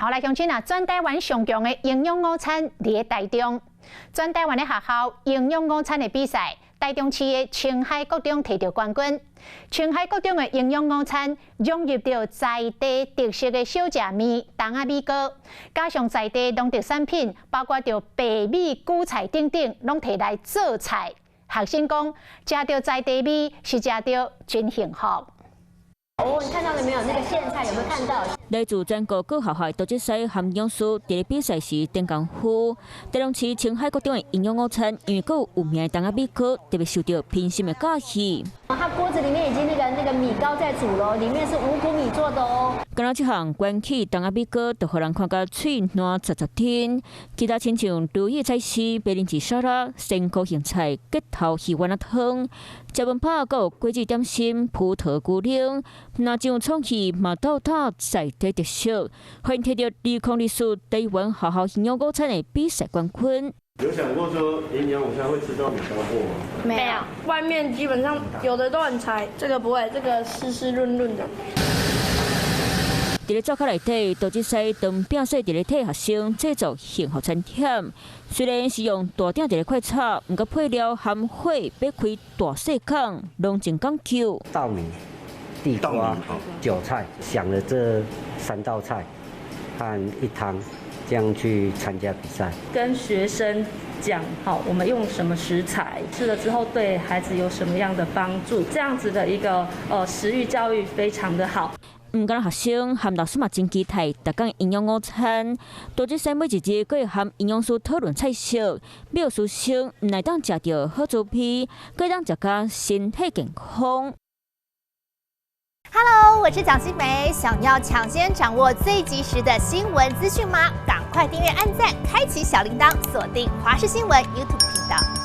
好，来乡亲啊，全台湾上强的营养午餐伫台中。全台湾的学校营养午餐的比赛，台中市的青海国中摕到冠军。青海国中的营养午餐融入到在地特色的小食面、冬仔米糕，加上在地农特产品，包括着白米、韭菜等等，拢摕来做菜。学生讲，食到在地米是食到真幸福。哦，你看到了没有？那个苋菜有没有看到？来自全国各学校的投资赛和营养师伫比赛时顶功夫。台中市青海国中的营养午餐，因为佫有名的冬仔米糕，特别受到评审的喜喜。它锅子里面已经那个米糕在煮了，里面是五谷米做的哦。敢若这项关起冬仔米糕，就互人看甲嘴软杂杂甜。其他亲像如意菜丝、白莲子沙拉、鲜菇苋菜、吉头鱼丸仔汤、食文拍，佮有果子点心、葡萄龟苓、那酱葱鱼、毛豆塔在地特色，欢迎摕到2024台湾学校营养午餐的比赛冠军。有想过说营养午餐会吃到米糕货吗？没有，外面基本上有的都很柴，这个不会，这个湿湿润润的。伫咧灶脚内底，投资赛当饼细伫咧替学生制作幸福餐点。虽然是用大鼎伫咧快炒，毋过配料含火要开大细孔，拢真讲究。稻米、地瓜、韭菜，想了这3道菜和1汤，这样去参加比赛。跟学生讲好，我们用什么食材，吃了之后对孩子有什么样的帮助，这样子的一个食育教育非常的好。唔敢学生和老师嘛真期待，逐天营养午餐。投资赛每一日佫会和营养师讨论菜色，要学生唔来当食到好滋味，佫当食甲身体健康。Hello， 我是蒋欣梅。想要抢先掌握最及时的新闻资讯吗？赶快订阅、按赞、开启小铃铛，锁定华视新闻 YouTube 频道。